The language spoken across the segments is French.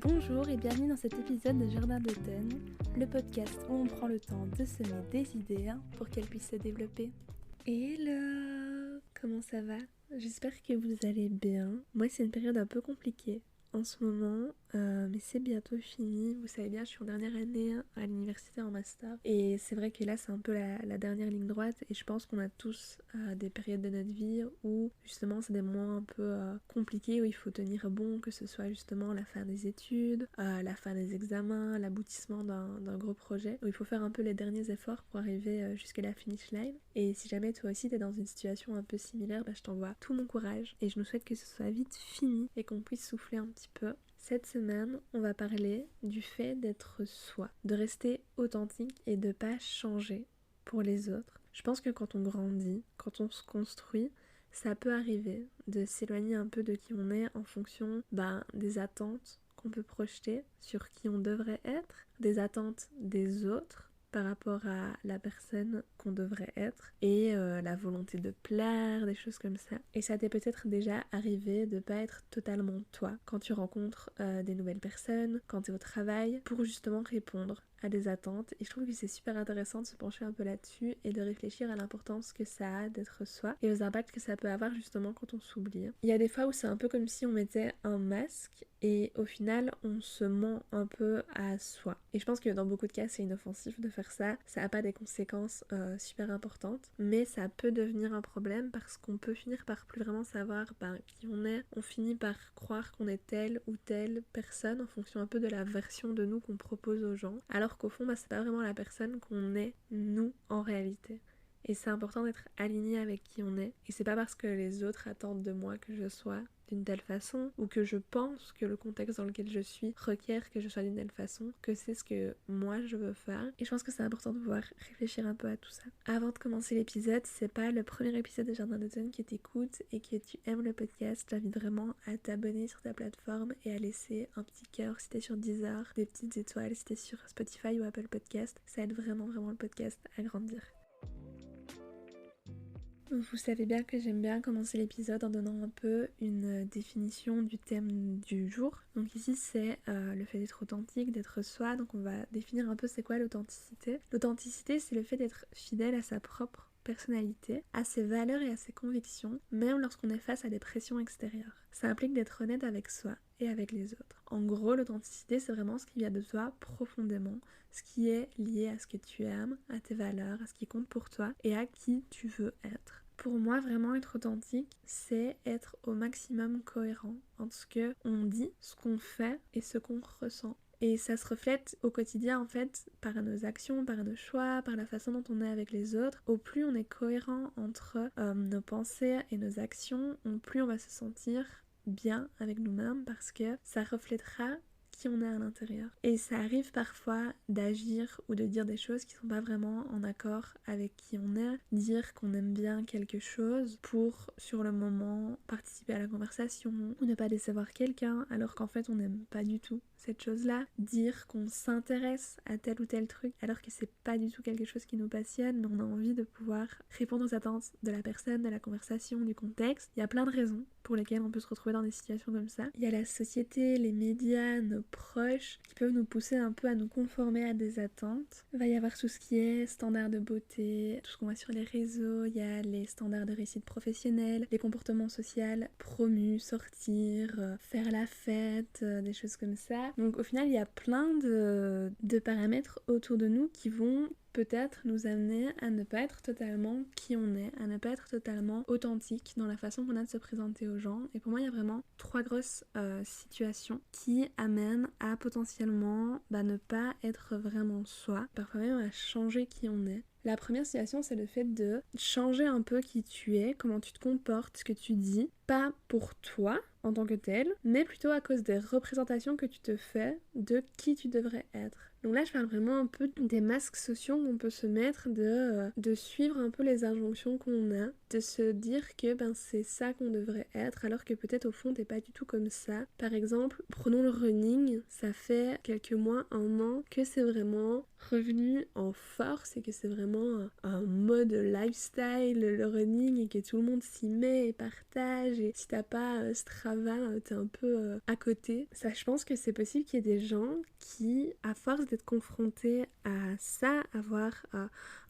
Bonjour et bienvenue dans cet épisode de Jardin d'automne, le podcast où on prend le temps de semer des idées pour qu'elles puissent se développer. Hello, comment ça va? J'espère que vous allez bien. Moi c'est une période un peu compliquée en ce moment, mais c'est bientôt fini. Vous savez bien, je suis en dernière année à l'université en master et c'est vrai que là c'est un peu la dernière ligne droite et je pense qu'on a tous des périodes de notre vie où justement c'est des moments un peu compliqués où il faut tenir bon, que ce soit justement la fin des études, la fin des examens, l'aboutissement d'un gros projet où il faut faire un peu les derniers efforts pour arriver jusqu'à la finish line. Et si jamais toi aussi t'es dans une situation un peu similaire, je t'envoie tout mon courage et je nous souhaite que ce soit vite fini et qu'on puisse souffler un petit peu. Cette semaine, on va parler du fait d'être soi, de rester authentique et de pas changer pour les autres. Je pense que quand on grandit, quand on se construit, ça peut arriver de s'éloigner un peu de qui on est en fonction des attentes qu'on peut projeter sur qui on devrait être, des attentes des autres par rapport à la personne qu'on devrait être et la volonté de plaire, des choses comme ça. Et ça t'est peut-être déjà arrivé de pas être totalement toi quand tu rencontres des nouvelles personnes, quand tu es au travail, pour justement répondre à des attentes. Et je trouve que c'est super intéressant de se pencher un peu là-dessus et de réfléchir à l'importance que ça a d'être soi et aux impacts que ça peut avoir justement quand on s'oublie. Il y a des fois où c'est un peu comme si on mettait un masque et au final on se ment un peu à soi. Et je pense que dans beaucoup de cas c'est inoffensif de faire ça, ça n'a pas des conséquences super importantes, mais ça peut devenir un problème parce qu'on peut finir par plus vraiment savoir qui on est. On finit par croire qu'on est telle ou telle personne en fonction un peu de la version de nous qu'on propose aux gens, alors qu'au fond c'est pas vraiment la personne qu'on est nous en réalité. Et c'est important d'être aligné avec qui on est. Et c'est pas parce que les autres attendent de moi que je sois d'une telle façon ou que je pense que le contexte dans lequel je suis requiert que je sois d'une telle façon que c'est ce que moi je veux faire. Et je pense que c'est important de pouvoir réfléchir un peu à tout ça. Avant de commencer l'épisode, si c'est pas le premier épisode de Jardin d'automne que t'écoutes et que tu aimes le podcast, j'invite vraiment à t'abonner sur ta plateforme et à laisser un petit cœur si t'es sur Deezer, des petites étoiles si t'es sur Spotify ou Apple Podcast. Ça aide vraiment le podcast à grandir. Vous savez bien que j'aime bien commencer l'épisode en donnant un peu une définition du thème du jour. Donc ici c'est le fait d'être authentique, d'être soi. Donc on va définir un peu c'est quoi l'authenticité. L'authenticité c'est le fait d'être fidèle à sa propre personnalité, à ses valeurs et à ses convictions, même lorsqu'on est face à des pressions extérieures. Ça implique d'être honnête avec soi et avec les autres. En gros, l'authenticité, c'est vraiment ce qui vient de toi profondément, ce qui est lié à ce que tu aimes, à tes valeurs, à ce qui compte pour toi et à qui tu veux être. Pour moi, vraiment être authentique, c'est être au maximum cohérent entre ce qu'on dit, ce qu'on fait et ce qu'on ressent. Et ça se reflète au quotidien en fait par nos actions, par nos choix, par la façon dont on est avec les autres. Au plus on est cohérent entre nos pensées et nos actions, au plus on va se sentir bien avec nous-mêmes parce que ça reflètera qui on est à l'intérieur. Et ça arrive parfois d'agir ou de dire des choses qui sont pas vraiment en accord avec qui on est, dire qu'on aime bien quelque chose pour sur le moment participer à la conversation ou ne pas décevoir quelqu'un alors qu'en fait on n'aime pas du tout cette chose-là, dire qu'on s'intéresse à tel ou tel truc alors que c'est pas du tout quelque chose qui nous passionne, mais on a envie de pouvoir répondre aux attentes de la personne, de la conversation, du contexte. Il y a plein de raisons pour lesquelles on peut se retrouver dans des situations comme ça. Il y a la société, les médias, nos proches qui peuvent nous pousser un peu à nous conformer à des attentes. Il va y avoir tout ce qui est standards de beauté, tout ce qu'on voit sur les réseaux, il y a les standards de réussite professionnelle, les comportements sociaux promus, sortir, faire la fête, des choses comme ça. Donc au final, il y a plein de paramètres autour de nous qui vont peut-être nous amener à ne pas être totalement qui on est, à ne pas être totalement authentique dans la façon qu'on a de se présenter aux gens. Et pour moi, il y a vraiment trois grosses situations qui amènent à potentiellement ne pas être vraiment soi, parfois même à changer qui on est. La première situation, c'est le fait de changer un peu qui tu es, comment tu te comportes, ce que tu dis, pas pour toi en tant que tel, mais plutôt à cause des représentations que tu te fais de qui tu devrais être. Donc là, je parle vraiment un peu des masques sociaux qu'on peut se mettre, de suivre un peu les injonctions qu'on a, de se dire que c'est ça qu'on devrait être, alors que peut-être au fond, t'es pas du tout comme ça. Par exemple, prenons le running, ça fait quelques mois, un an, que c'est vraiment revenu en force et que c'est vraiment un mode lifestyle, le running, et que tout le monde s'y met et partage et si t'as pas Strava, t'es un peu à côté. Ça, je pense que c'est possible qu'il y ait des gens qui, à force d'être confrontés à ça, à voir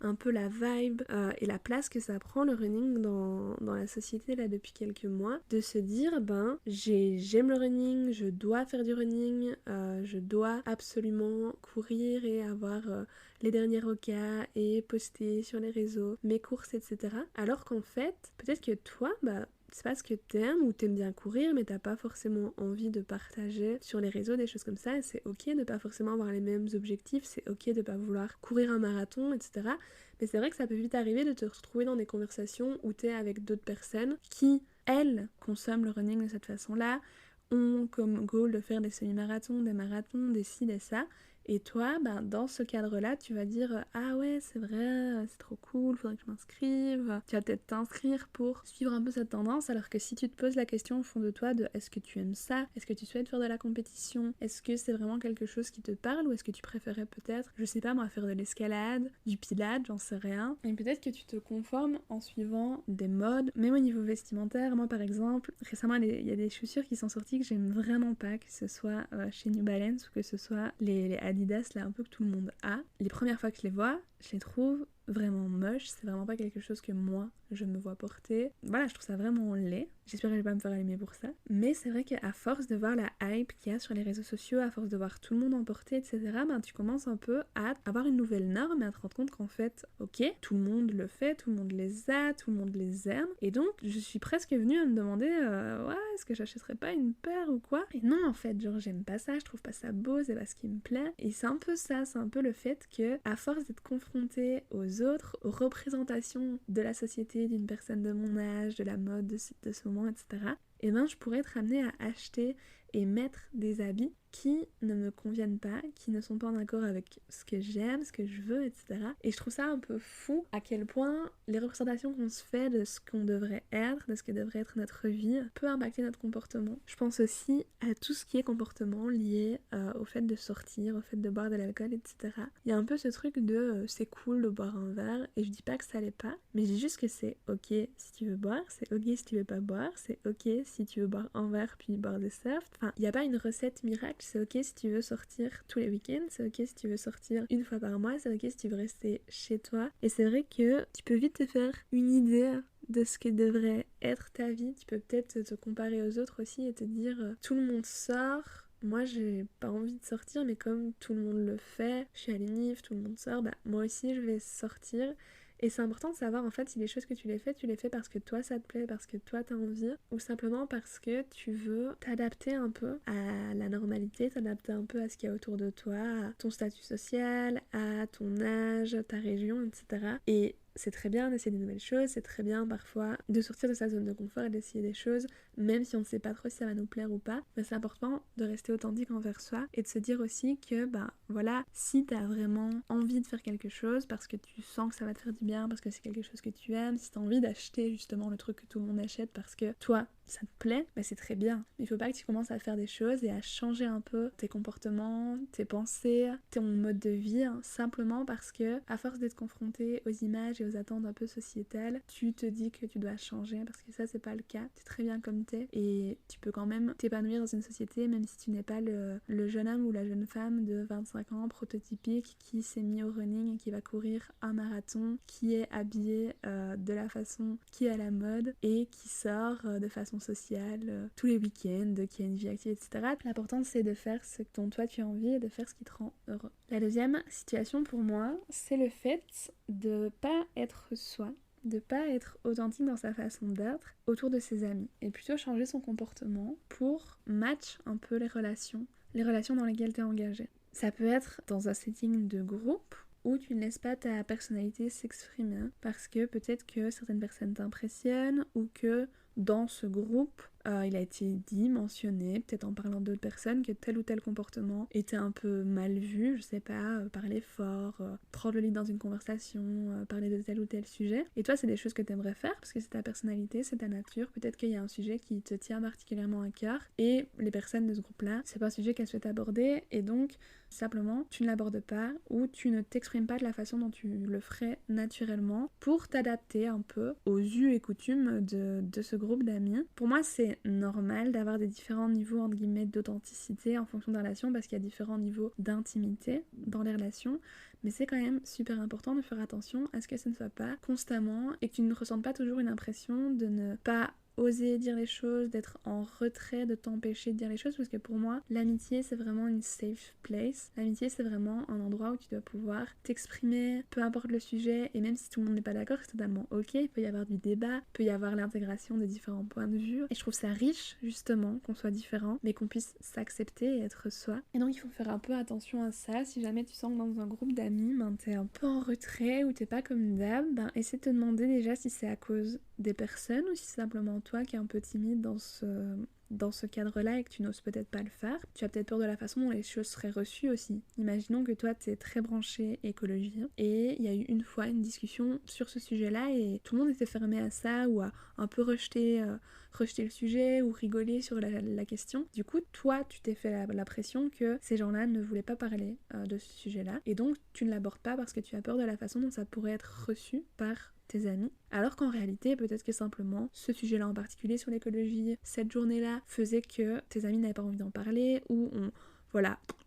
un peu la vibe et la place que ça prend le running dans la société là depuis quelques mois, de se dire j'aime le running, je dois faire du running, je dois absolument courir et avoir les derniers rocas et poster sur les réseaux mes courses, etc. Alors qu'en fait, peut-être que toi, c'est pas ce que t'aimes ou t'aimes bien courir mais t'as pas forcément envie de partager sur les réseaux des choses comme ça et c'est ok de pas forcément avoir les mêmes objectifs, c'est ok de pas vouloir courir un marathon, etc. Mais c'est vrai que ça peut vite arriver de te retrouver dans des conversations où t'es avec d'autres personnes qui, elles, consomment le running de cette façon-là, ont comme goal de faire des semi-marathons, des marathons, des ci, des ça. Et toi, dans ce cadre-là, tu vas dire « Ah ouais, c'est vrai, c'est trop cool, faudrait que je m'inscrive. » Tu vas peut-être t'inscrire pour suivre un peu cette tendance, alors que si tu te poses la question au fond de toi de « Est-ce que tu aimes ça? Est-ce que tu souhaites faire de la compétition? Est-ce que c'est vraiment quelque chose qui te parle? Ou est-ce que tu préférais peut-être, je sais pas moi, faire de l'escalade, du pilates, j'en sais rien. » Et peut-être que tu te conformes en suivant des modes, même au niveau vestimentaire. Moi par exemple, récemment il y a des chaussures qui sont sorties que j'aime vraiment pas, que ce soit chez New Balance ou que ce soit les Adidas là un peu que tout le monde a. Les premières fois que je les vois, je les trouve vraiment moches, c'est vraiment pas quelque chose que moi je me vois porter. Voilà, je trouve ça vraiment laid. J'espère que je vais pas me faire allumer pour ça. Mais c'est vrai qu'à force de voir la hype qu'il y a sur les réseaux sociaux, à force de voir tout le monde en porter, etc., tu commences un peu à avoir une nouvelle norme et à te rendre compte qu'en fait, ok, tout le monde le fait, tout le monde les a, tout le monde les aime. Et donc, je suis presque venue à me demander, ouais, est-ce que j'achèterais pas une paire ou quoi? Et non, en fait, genre, j'aime pas ça, je trouve pas ça beau, c'est pas ce qui me plaît. Et c'est un peu ça, c'est un peu le fait que, à force d'être confrontée aux autres, aux représentations de la société, d'une personne de mon âge, de la mode de ce moment, etc., et je pourrais être amenée à acheter et mettre des habits qui ne me conviennent pas, qui ne sont pas en accord avec ce que j'aime, ce que je veux, etc. Et je trouve ça un peu fou à quel point les représentations qu'on se fait de ce qu'on devrait être, de ce que devrait être notre vie, peut impacter notre comportement. Je pense aussi à tout ce qui est comportement lié au fait de sortir, au fait de boire de l'alcool, etc. Il y a un peu ce truc de c'est cool de boire un verre, et je dis pas que ça l'est pas, mais je dis juste que c'est ok si tu veux boire, c'est ok si tu veux pas boire, c'est ok si tu veux boire un verre puis boire des soft. Enfin, il n'y a pas une recette miracle. C'est ok si tu veux sortir tous les week-ends, c'est ok si tu veux sortir une fois par mois, c'est ok si tu veux rester chez toi. Et c'est vrai que tu peux vite te faire une idée de ce que devrait être ta vie. Tu peux peut-être te comparer aux autres aussi et te dire tout le monde sort, moi j'ai pas envie de sortir, mais comme tout le monde le fait, je suis à l'UNIF, tout le monde sort, moi aussi je vais sortir. Et c'est important de savoir en fait si les choses que tu les fais parce que toi ça te plaît, parce que toi t'as envie, ou simplement parce que tu veux t'adapter un peu à la normalité, t'adapter un peu à ce qu'il y a autour de toi, à ton statut social, à ton âge, ta région, etc. Et c'est très bien d'essayer des nouvelles choses, c'est très bien parfois de sortir de sa zone de confort et d'essayer des choses, même si on ne sait pas trop si ça va nous plaire ou pas. Mais c'est important de rester authentique envers soi et de se dire aussi que, voilà, si t'as vraiment envie de faire quelque chose parce que tu sens que ça va te faire du bien, parce que c'est quelque chose que tu aimes, si t'as envie d'acheter justement le truc que tout le monde achète parce que toi, ça te plaît, c'est très bien. Mais il faut pas que tu commences à faire des choses et à changer un peu tes comportements, tes pensées, ton mode de vie, simplement parce que, à force d'être confronté aux images et aux attentes un peu sociétales, tu te dis que tu dois changer parce que ça, c'est pas le cas. T'es très bien comme t'es et tu peux quand même t'épanouir dans une société, même si tu n'es pas le jeune homme ou la jeune femme de 25 ans prototypique qui s'est mis au running et qui va courir un marathon, qui est habillé de la façon qui est à la mode et qui sort de façon sociale tous les week-ends, qui a une vie active, etc. L'important c'est de faire ce dont toi tu as envie et de faire ce qui te rend heureux. La deuxième situation pour moi, c'est le fait de pas être soi, de pas être authentique dans sa façon d'être autour de ses amis et plutôt changer son comportement pour match un peu les relations dans lesquelles tu es engagé. Ça peut être dans un setting de groupe où tu ne laisses pas ta personnalité s'exprimer parce que peut-être que certaines personnes t'impressionnent ou que dans ce groupe, il a été dit, mentionné, peut-être en parlant d'autres personnes, que tel ou tel comportement était un peu mal vu, je sais pas, parler fort, prendre le lead dans une conversation, parler de tel ou tel sujet. Et toi, c'est des choses que tu aimerais faire parce que c'est ta personnalité, c'est ta nature. Peut-être qu'il y a un sujet qui te tient particulièrement à cœur et les personnes de ce groupe-là, c'est pas un sujet qu'elles souhaitent aborder et donc simplement tu ne l'abordes pas ou tu ne t'exprimes pas de la façon dont tu le ferais naturellement pour t'adapter un peu aux us et coutumes de ce groupe d'amis. Pour moi, c'est normal d'avoir des différents niveaux entre guillemets d'authenticité en fonction des relations parce qu'il y a différents niveaux d'intimité dans les relations, mais c'est quand même super important de faire attention à ce que ce ne soit pas constamment et que tu ne ressentes pas toujours une impression de ne pas oser dire les choses, d'être en retrait, de t'empêcher de dire les choses, parce que pour moi, l'amitié, c'est vraiment une safe place. L'amitié, c'est vraiment un endroit où tu dois pouvoir t'exprimer, peu importe le sujet, et même si tout le monde n'est pas d'accord, c'est totalement ok, il peut y avoir du débat, il peut y avoir l'intégration de différents points de vue, et je trouve ça riche, justement, qu'on soit différent, mais qu'on puisse s'accepter et être soi. Et donc, il faut faire un peu attention à ça. Si jamais tu sens que dans un groupe d'amis, t'es un peu en retrait, ou t'es pas comme d'hab, essaie de te demander déjà si c'est à cause des personnes ou si c'est simplement toi qui es un peu timide dans ce cadre-là et que tu n'oses peut-être pas le faire. Tu as peut-être peur de la façon dont les choses seraient reçues aussi. Imaginons que toi tu es très branché écologie et il y a eu une fois une discussion sur ce sujet-là et tout le monde était fermé à ça ou à un peu rejeter le sujet ou rigoler sur la question. Du coup, toi, tu t'es fait la pression que ces gens-là ne voulaient pas parler de ce sujet-là et donc tu ne l'abordes pas parce que tu as peur de la façon dont ça pourrait être reçu par tes amis, alors qu'en réalité peut-être que simplement ce sujet-là en particulier sur l'écologie, cette journée-là faisait que tes amis n'avaient pas envie d'en parler ou ont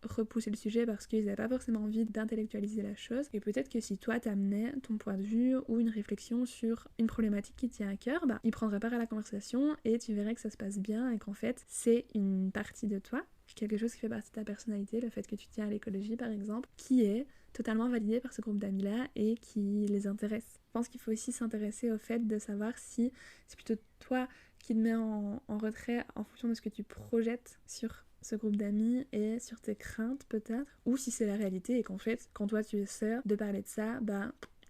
repoussé le sujet parce qu'ils n'avaient pas forcément envie d'intellectualiser la chose. Et peut-être que si toi t'amenais ton point de vue ou une réflexion sur une problématique qui tient à cœur, ils prendraient part à la conversation et tu verrais que ça se passe bien et qu'en fait c'est une partie de toi, quelque chose qui fait partie de ta personnalité, le fait que tu tiens à l'écologie par exemple, qui est totalement validé par ce groupe d'amis-là et qui les intéresse. Je pense qu'il faut aussi s'intéresser au fait de savoir si c'est plutôt toi qui te mets en retrait en fonction de ce que tu projettes sur ce groupe d'amis et sur tes craintes peut-être, ou si c'est la réalité et qu'en fait, quand toi tu essaies de parler de ça,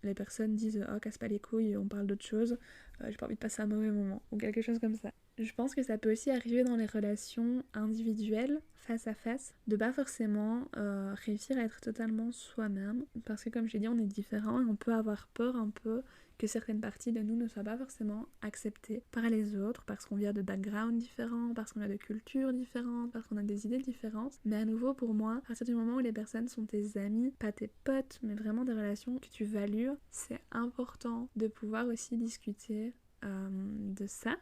les personnes disent « Oh, casse pas les couilles, on parle d'autre chose, j'ai pas envie de passer un mauvais moment » ou quelque chose comme ça. Je pense que ça peut aussi arriver dans les relations individuelles, face à face, de pas forcément réussir à être totalement soi-même, parce que comme je l'ai dit, on est différents et on peut avoir peur un peu que certaines parties de nous ne soient pas forcément acceptées par les autres, parce qu'on vient de backgrounds différents, parce qu'on a de cultures différentes, parce qu'on a des idées différentes. Mais à nouveau, pour moi, à partir du moment où les personnes sont tes amis, pas tes potes, mais vraiment des relations que tu values, c'est important de pouvoir aussi discuter de ça.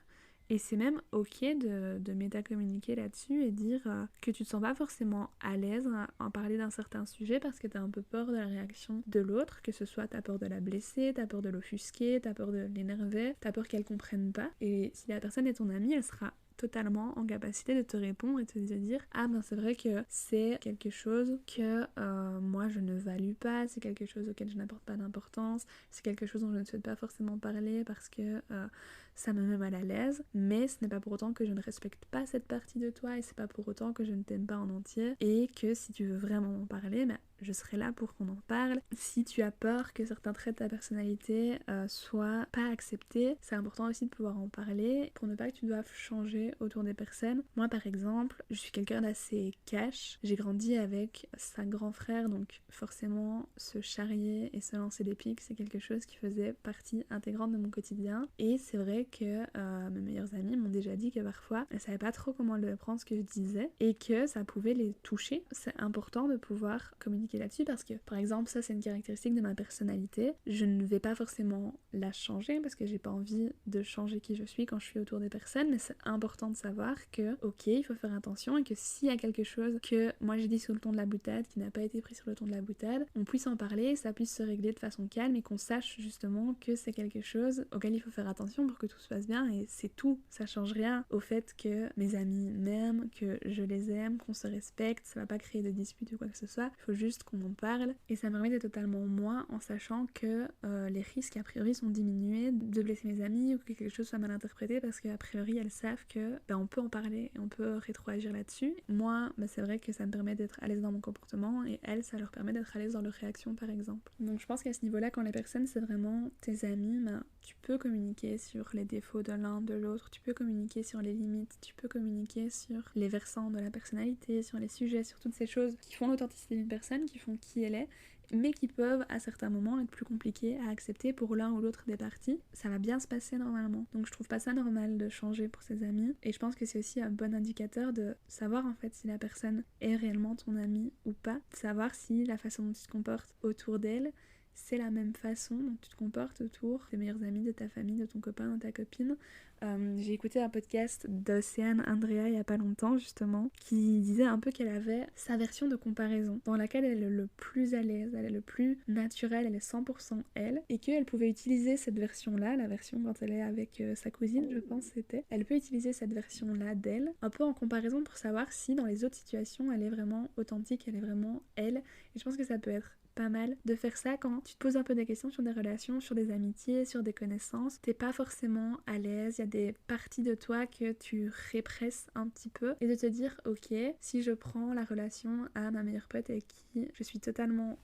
Et c'est même ok de métacommuniquer là-dessus et dire que tu te sens pas forcément à l'aise à en parler d'un certain sujet parce que t'as un peu peur de la réaction de l'autre, que ce soit t'as peur de la blesser, t'as peur de l'offusquer, t'as peur de l'énerver, t'as peur qu'elle comprenne pas. Et si la personne est ton amie, elle sera totalement en capacité de te répondre et de te dire « Ah c'est vrai que c'est quelque chose que moi je ne value pas, c'est quelque chose auquel je n'apporte pas d'importance, c'est quelque chose dont je ne souhaite pas forcément parler parce que... ça me met mal à l'aise, mais ce n'est pas pour autant que je ne respecte pas cette partie de toi et c'est pas pour autant que je ne t'aime pas en entier et que si tu veux vraiment m'en parler, je serai là pour qu'on en parle. Si tu as peur que certains traits de ta personnalité soient pas acceptés, c'est important aussi de pouvoir en parler pour ne pas que tu doives changer autour des personnes. Moi par exemple, je suis quelqu'un d'assez cash, j'ai grandi avec 5 grands frères, donc forcément se charrier et se lancer des pics, c'est quelque chose qui faisait partie intégrante de mon quotidien et c'est vrai que mes meilleurs amis m'ont déjà dit que parfois elles savaient pas trop comment le prendre ce que je disais et que ça pouvait les toucher. C'est important de pouvoir communiquer là-dessus parce que par exemple ça c'est une caractéristique de ma personnalité, je ne vais pas forcément la changer parce que j'ai pas envie de changer qui je suis quand je suis autour des personnes, mais c'est important de savoir que ok, il faut faire attention et que s'il y a quelque chose que moi j'ai dit sous le ton de la boutade qui n'a pas été pris sur le ton de la boutade, on puisse en parler, ça puisse se régler de façon calme et qu'on sache justement que c'est quelque chose auquel il faut faire attention pour que tout se passe bien et c'est tout, ça change rien au fait que mes amis m'aiment, que je les aime, qu'on se respecte, ça va pas créer de disputes ou quoi que ce soit, il faut juste qu'on en parle et ça me permet d'être totalement moi en sachant que les risques a priori sont diminués de blesser mes amis ou que quelque chose soit mal interprété parce qu'a priori elles savent que on peut en parler et on peut rétroagir là-dessus. Moi c'est vrai que ça me permet d'être à l'aise dans mon comportement et elles ça leur permet d'être à l'aise dans leurs réactions par exemple. Donc je pense qu'à ce niveau là quand les personnes c'est vraiment tes amis, tu peux communiquer sur les défauts de l'un, de l'autre, tu peux communiquer sur les limites, tu peux communiquer sur les versants de la personnalité, sur les sujets, sur toutes ces choses qui font l'authenticité d'une personne, qui font qui elle est, mais qui peuvent à certains moments être plus compliqués à accepter pour l'un ou l'autre des parties. Ça va bien se passer normalement. Donc je trouve pas ça normal de changer pour ses amis. Et je pense que c'est aussi un bon indicateur de savoir en fait si la personne est réellement ton amie ou pas. De savoir si la façon dont tu te comportes autour d'elle, c'est la même façon dont tu te comportes autour des meilleurs amis, de ta famille, de ton copain, de ta copine. J'ai écouté un podcast d'Océane Andrea il y a pas longtemps justement, qui disait un peu qu'elle avait sa version de comparaison dans laquelle elle est le plus à l'aise, elle est le plus naturelle, elle est 100% elle, et qu'elle pouvait utiliser cette version-là, la version quand elle est avec sa cousine je pense c'était, elle peut utiliser cette version-là d'elle, un peu en comparaison pour savoir si dans les autres situations elle est vraiment authentique, elle est vraiment elle, et je pense que ça peut être pas mal de faire ça quand tu te poses un peu des questions sur des relations, sur des amitiés, sur des connaissances, t'es pas forcément à l'aise, il y a des parties de toi que tu répresses un petit peu et de te dire ok, si je prends la relation à ma meilleure pote avec qui je suis totalement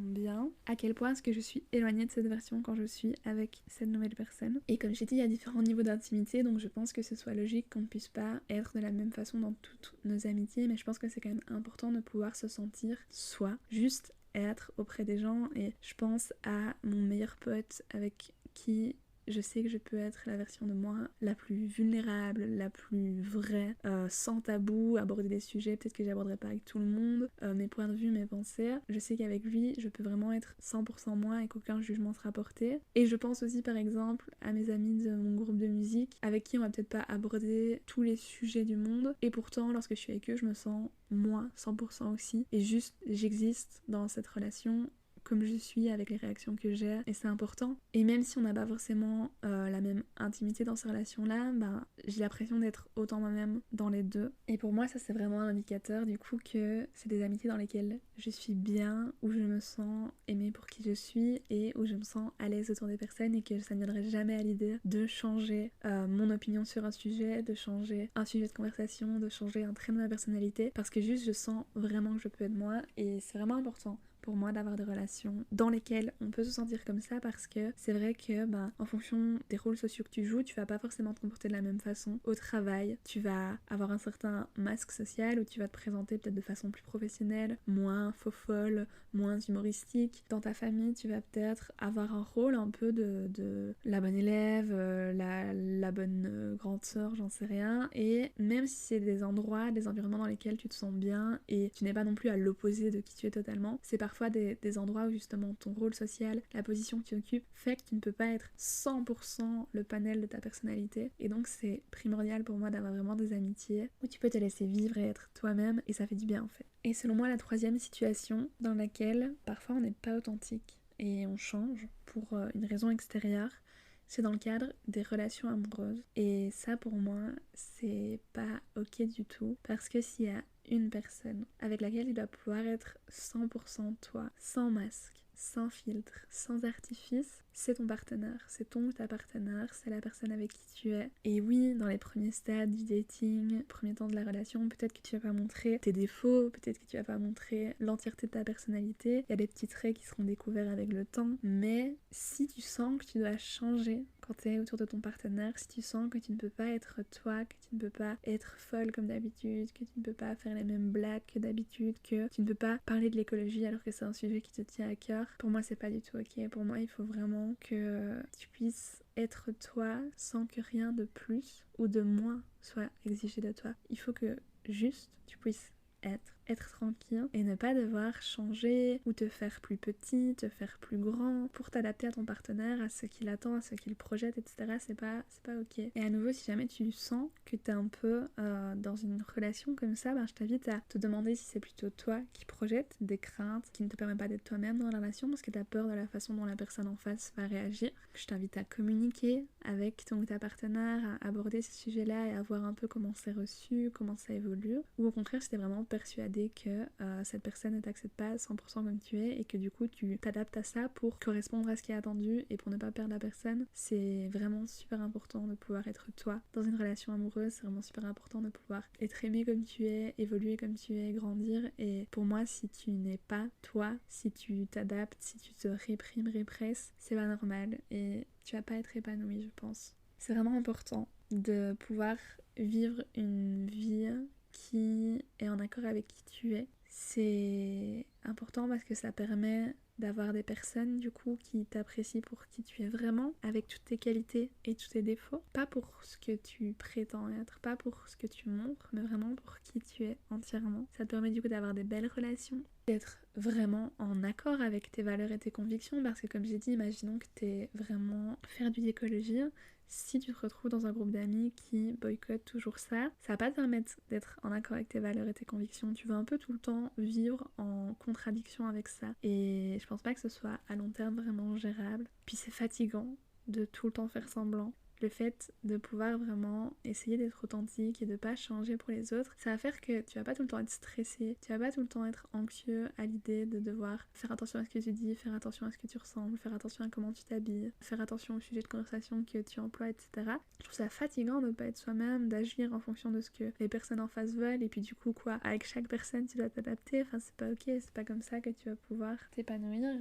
bien, à quel point est-ce que je suis éloignée de cette version quand je suis avec cette nouvelle personne. Et comme j'ai dit, il y a différents niveaux d'intimité, donc je pense que ce soit logique qu'on ne puisse pas être de la même façon dans toutes nos amitiés, mais je pense que c'est quand même important de pouvoir se sentir soi, juste être auprès des gens. Et je pense à mon meilleur pote avec qui je sais que je peux être la version de moi la plus vulnérable, la plus vraie, sans tabou, aborder des sujets peut-être que j'aborderai pas avec tout le monde, mes points de vue, mes pensées. Je sais qu'avec lui, je peux vraiment être 100% moi et qu'aucun jugement sera porté. Et je pense aussi par exemple à mes amis de mon groupe de musique, avec qui on va peut-être pas aborder tous les sujets du monde. Et pourtant, lorsque je suis avec eux, je me sens moi, 100% aussi. Et juste, j'existe dans cette relation comme je suis, avec les réactions que j'ai, et c'est important. Et même si on n'a pas forcément la même intimité dans ces relations-là, j'ai l'impression d'être autant moi-même dans les deux. Et pour moi, ça c'est vraiment un indicateur du coup que c'est des amitiés dans lesquelles je suis bien, où je me sens aimée pour qui je suis, et où je me sens à l'aise autour des personnes, et que ça ne viendrait jamais à l'idée de changer mon opinion sur un sujet, de changer un sujet de conversation, de changer un trait de ma personnalité, parce que juste je sens vraiment que je peux être moi, et c'est vraiment important pour moi d'avoir des relations dans lesquelles on peut se sentir comme ça, parce que c'est vrai que en fonction des rôles sociaux que tu joues, tu vas pas forcément te comporter de la même façon. Au travail, tu vas avoir un certain masque social où tu vas te présenter peut-être de façon plus professionnelle, moins faux-folle, moins humoristique. Dans ta famille, tu vas peut-être avoir un rôle un peu de la bonne élève, la bonne grande sœur, j'en sais rien. Et même si c'est des endroits, des environnements dans lesquels tu te sens bien et tu n'es pas non plus à l'opposé de qui tu es totalement, c'est parfois des endroits où justement ton rôle social, la position que tu occupes, fait que tu ne peux pas être 100% le panel de ta personnalité. Et donc c'est primordial pour moi d'avoir vraiment des amitiés où tu peux te laisser vivre et être toi-même, et ça fait du bien en fait. Et selon moi, la troisième situation dans laquelle parfois on n'est pas authentique et on change pour une raison extérieure, c'est dans le cadre des relations amoureuses. Et ça pour moi, c'est pas ok du tout, parce que s'il y a une personne avec laquelle tu dois pouvoir être 100% toi, sans masque, sans filtre, sans artifice, c'est ton partenaire, c'est ton ou ta partenaire, c'est la personne avec qui tu es. Et oui, dans les premiers stades du dating, premier temps de la relation, peut-être que tu vas pas montrer tes défauts, peut-être que tu vas pas montrer l'entièreté de ta personnalité, il y a des petits traits qui seront découverts avec le temps, mais si tu sens que tu dois changer quand tu es autour de ton partenaire, si tu sens que tu ne peux pas être toi, que tu ne peux pas être folle comme d'habitude, que tu ne peux pas faire les mêmes blagues que d'habitude, que tu ne peux pas parler de l'écologie alors que c'est un sujet qui te tient à cœur, pour moi c'est pas du tout ok. Pour moi il faut vraiment que tu puisses être toi sans que rien de plus ou de moins soit exigé de toi. Il faut que juste tu puisses être tranquille et ne pas devoir changer ou te faire plus petit, te faire plus grand pour t'adapter à ton partenaire, à ce qu'il attend, à ce qu'il projette, etc. C'est pas ok. Et à nouveau, si jamais tu sens que t'es un peu dans une relation comme ça, je t'invite à te demander si c'est plutôt toi qui projette des craintes qui ne te permettent pas d'être toi-même dans la relation parce que t'as peur de la façon dont la personne en face va réagir. Je t'invite à communiquer avec ton ou ta partenaire, à aborder ces sujets-là et à voir un peu comment c'est reçu, comment ça évolue. Ou au contraire, si t'es vraiment persuadé que cette personne ne t'accepte pas à 100% comme tu es et que du coup tu t'adaptes à ça pour correspondre à ce qui est attendu et pour ne pas perdre la personne. C'est vraiment super important de pouvoir être toi dans une relation amoureuse, c'est vraiment super important de pouvoir être aimé comme tu es, évoluer comme tu es, grandir. Et pour moi, si tu n'es pas toi, si tu t'adaptes, si tu te répresses, c'est pas normal et tu vas pas être épanoui, je pense. C'est vraiment important de pouvoir vivre une vie qui est en accord avec qui tu es. C'est important parce que ça permet d'avoir des personnes du coup qui t'apprécient pour qui tu es vraiment, avec toutes tes qualités et tous tes défauts, pas pour ce que tu prétends être, pas pour ce que tu montres, mais vraiment pour qui tu es entièrement. Ça te permet du coup d'avoir des belles relations, d'être vraiment en accord avec tes valeurs et tes convictions, parce que comme j'ai dit, imaginons que t'es vraiment faire du d'écologie. Si tu te retrouves dans un groupe d'amis qui boycottent toujours ça, ça va pas te permettre d'être en accord avec tes valeurs et tes convictions. Tu vas un peu tout le temps vivre en contradiction avec ça. Et je pense pas que ce soit à long terme vraiment gérable. Puis c'est fatigant de tout le temps faire semblant. Le fait de pouvoir vraiment essayer d'être authentique et de pas changer pour les autres, ça va faire que tu vas pas tout le temps être stressé, tu vas pas tout le temps être anxieux à l'idée de devoir faire attention à ce que tu dis, faire attention à ce que tu ressembles, faire attention à comment tu t'habilles, faire attention au sujet de conversation que tu emploies, etc. Je trouve ça fatigant de ne pas être soi-même, d'agir en fonction de ce que les personnes en face veulent, et puis du coup quoi, avec chaque personne tu dois t'adapter, enfin c'est pas ok, c'est pas comme ça que tu vas pouvoir t'épanouir.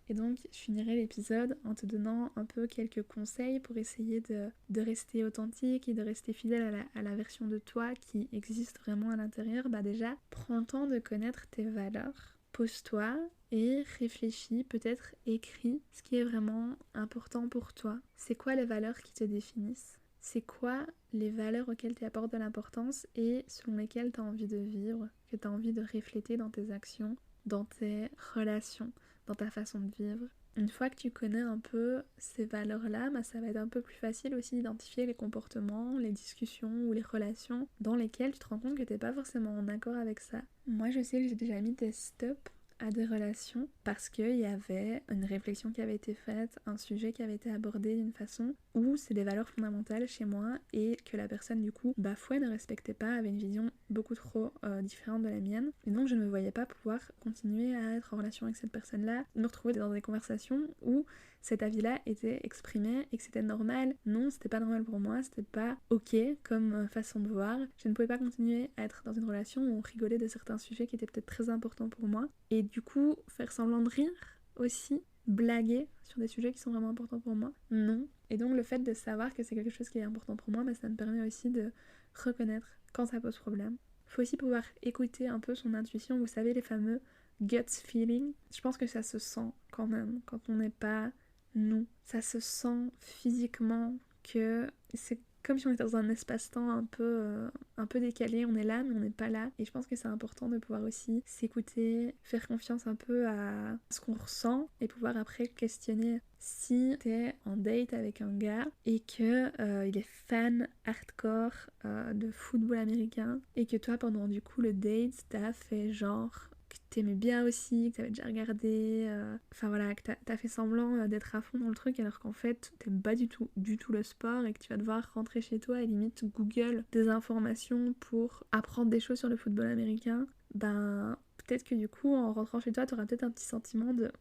Et donc, je finirai l'épisode en te donnant un peu quelques conseils pour essayer de rester authentique et de rester fidèle à la version de toi qui existe vraiment à l'intérieur. Bah déjà, prends le temps de connaître tes valeurs. Pose-toi et réfléchis, peut-être écris ce qui est vraiment important pour toi. C'est quoi les valeurs qui te définissent ? C'est quoi les valeurs auxquelles tu apportes de l'importance et selon lesquelles tu as envie de vivre, que tu as envie de refléter dans tes actions, dans tes relations, dans ta façon de vivre. Une fois que tu connais un peu ces valeurs-là, bah ça va être un peu plus facile aussi d'identifier les comportements, les discussions ou les relations dans lesquelles tu te rends compte que t'es pas forcément en accord avec ça. Moi, je sais que j'ai déjà mis des stops à des relations parce qu'il y avait une réflexion qui avait été faite, un sujet qui avait été abordé d'une façon où c'est des valeurs fondamentales chez moi et que la personne du coup bafouait, ne respectait pas, avait une vision beaucoup trop différente de la mienne, et donc je ne me voyais pas pouvoir continuer à être en relation avec cette personne-là, me retrouver dans des conversations où cet avis-là était exprimé et que c'était normal. Non, c'était pas normal pour moi, c'était pas ok comme façon de voir. Je ne pouvais pas continuer à être dans une relation où on rigolait de certains sujets qui étaient peut-être très importants pour moi, et du coup faire semblant de rire aussi, blaguer sur des sujets qui sont vraiment importants pour moi, non. Et donc le fait de savoir que c'est quelque chose qui est important pour moi, bah, ça me permet aussi de reconnaître quand ça pose problème. Faut aussi pouvoir écouter un peu son intuition, vous savez, les fameux gut feeling. Je pense que ça se sent quand même quand on n'est pas nous. Ça se sent physiquement que c'est comme si on était dans un espace-temps un peu décalé, on est là mais on n'est pas là. Et je pense que c'est important de pouvoir aussi s'écouter, faire confiance un peu à ce qu'on ressent et pouvoir après questionner. Si t'es en date avec un gars et que il est fan hardcore de football américain et que toi pendant du coup le date t'as fait genre que t'aimais bien aussi, que t'avais déjà regardé, enfin voilà, que t'as fait semblant d'être à fond dans le truc alors qu'en fait t'aimes pas du tout le sport et que tu vas devoir rentrer chez toi et limite Google des informations pour apprendre des choses sur le football américain, ben peut-être que du coup en rentrant chez toi t'auras peut-être un petit sentiment de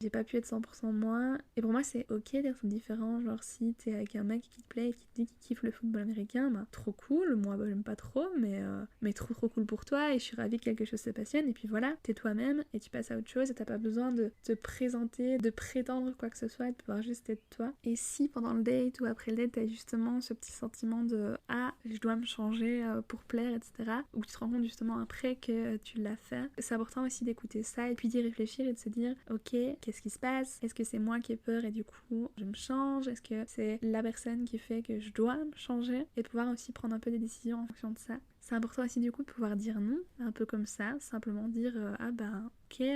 j'ai pas pu être 100% moi. Et pour moi c'est ok d'être différent, genre si t'es avec un mec qui te plaît et qui te dit qu'il kiffe le football américain, bah trop cool, moi bah, j'aime pas trop mais trop cool pour toi et je suis ravie que quelque chose se passionne, et puis voilà, t'es toi-même et tu passes à autre chose et t'as pas besoin de te présenter, de prétendre quoi que ce soit et de pouvoir juste être toi. Et si pendant le date ou après le date t'as justement ce petit sentiment de je dois me changer pour plaire, etc., ou tu te rends compte justement après que tu l'as fait, c'est important aussi d'écouter ça et puis d'y réfléchir et de se dire ok, qu'est-ce qui se passe, est-ce que c'est moi qui ai peur et du coup je me change, est-ce que c'est la personne qui fait que je dois me changer, et de pouvoir aussi prendre un peu des décisions en fonction de ça. C'est important aussi du coup de pouvoir dire non, un peu comme ça, simplement dire ok,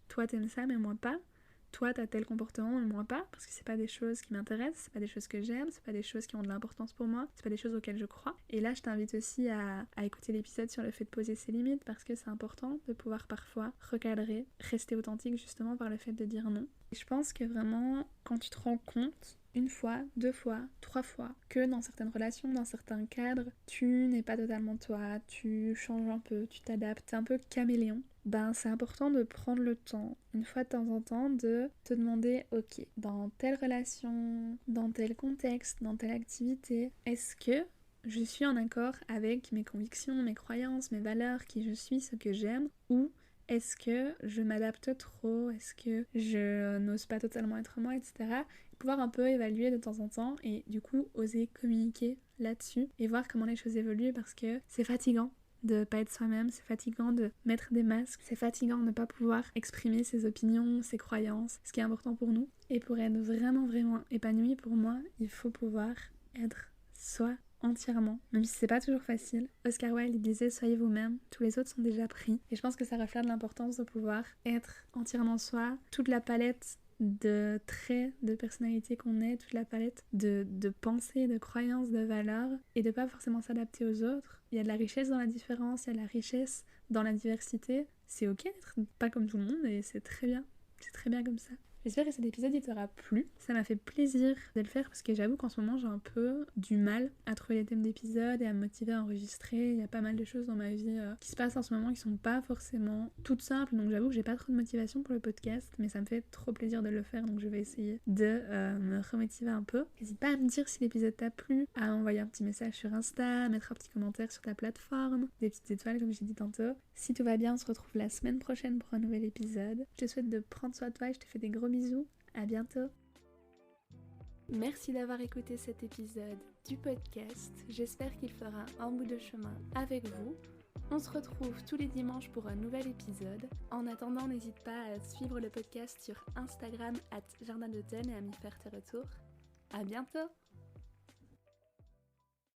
toi t'aimes ça mais moi pas, toi t'as tel comportement mais moi pas, parce que c'est pas des choses qui m'intéressent, c'est pas des choses que j'aime, c'est pas des choses qui ont de l'importance pour moi, c'est pas des choses auxquelles je crois. Et là je t'invite aussi à écouter l'épisode sur le fait de poser ses limites, parce que c'est important de pouvoir parfois recadrer, rester authentique justement par le fait de dire non. Et je pense que vraiment quand tu te rends compte une fois, 2 fois, 3 fois, que dans certaines relations, dans certains cadres, tu n'es pas totalement toi, tu changes un peu, tu t'adaptes, t'es un peu caméléon, c'est important de prendre le temps, une fois de temps en temps, de te demander, ok, dans telle relation, dans tel contexte, dans telle activité, est-ce que je suis en accord avec mes convictions, mes croyances, mes valeurs, qui je suis, ce que j'aime, ou est-ce que je m'adapte trop, est-ce que je n'ose pas totalement être moi, etc. Pouvoir un peu évaluer de temps en temps et du coup oser communiquer là-dessus et voir comment les choses évoluent parce que c'est fatigant de pas être soi-même, c'est fatigant de mettre des masques, c'est fatigant de ne pas pouvoir exprimer ses opinions, ses croyances, ce qui est important pour nous. Et pour être vraiment épanoui, pour moi, il faut pouvoir être soi entièrement, même si c'est pas toujours facile. Oscar Wilde il disait soyez vous-même, tous les autres sont déjà pris. Et je pense que ça reflète l'importance de pouvoir être entièrement soi, toute la palette de traits de personnalité qu'on est, toute la palette de pensées, de croyances, de valeurs, et de pas forcément s'adapter aux autres. Il y a de la richesse dans la différence, il y a de la richesse dans la diversité. C'est ok d'être pas comme tout le monde et c'est très bien comme ça. J'espère que cet épisode il t'aura plu. Ça m'a fait plaisir de le faire parce que j'avoue qu'en ce moment j'ai un peu du mal à trouver les thèmes d'épisodes et à me motiver à enregistrer. Il y a pas mal de choses dans ma vie qui se passent en ce moment qui sont pas forcément toutes simples. Donc j'avoue que j'ai pas trop de motivation pour le podcast, mais ça me fait trop plaisir de le faire. Donc je vais essayer de me remotiver un peu. N'hésite pas à me dire si l'épisode t'a plu, à envoyer un petit message sur Insta, à mettre un petit commentaire sur ta plateforme, des petites étoiles comme j'ai dit tantôt. Si tout va bien, on se retrouve la semaine prochaine pour un nouvel épisode. Je te souhaite de prendre soin de toi et je te fais des gros bisous. À bientôt. Merci d'avoir écouté cet épisode du podcast. J'espère qu'il fera un bout de chemin avec vous. On se retrouve tous les dimanches pour un nouvel épisode. En attendant, n'hésite pas à suivre le podcast sur Instagram @jardin d'automne et à m'y faire tes retours. À bientôt.